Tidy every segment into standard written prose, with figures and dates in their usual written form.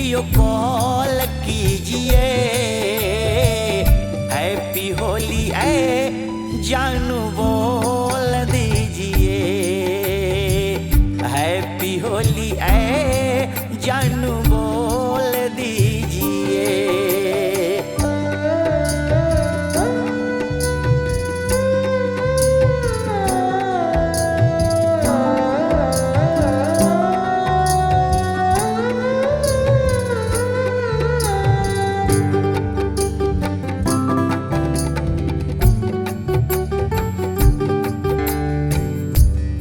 Video call कीजिए। Happy Holi ऐ जानू बोल दीजिए। हैप्पी होली ऐ जानू बोल दीजिए।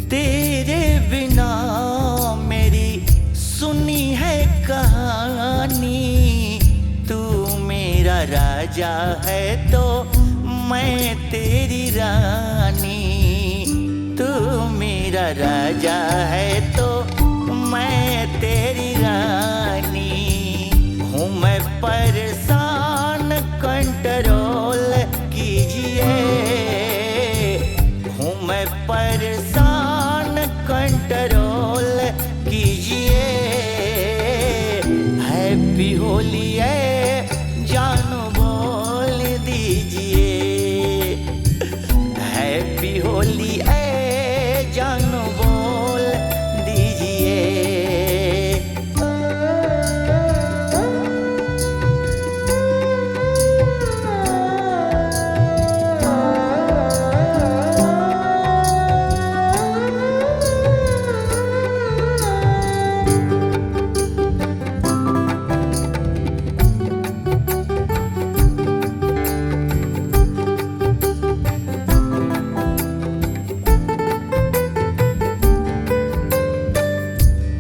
तेरे बिना मेरी सुनी है कहानी। तू मेरा राजा है तो मैं तेरी रानी। तू मेरा राजा है तो मैं तेरी रानी। हूँ मैं परेशान कंट्रोल कीजिए। हूँ मैं परेशान कंट्रोल कीजिए। हैप्पी होली है जानू बोल दीजिए। हैप्पी होली है जानू बोल दीजिए।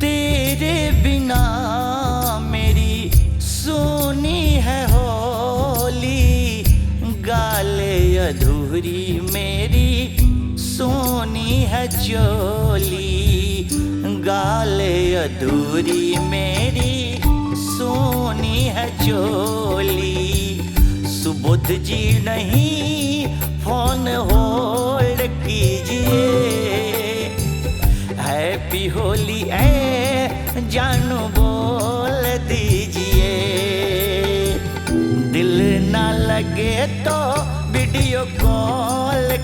तेरे बिना मेरी सोनी है होली। गाले अधूरी मेरी सोनी है चोली। गाले अधूरी मेरी सोनी है चोली। सुबोध जी नहीं फोन होल्ड कीजिए। हैप्पी होली ऐ जानू बोल दीजिए। दिल ना लगे तो वीडियो कॉल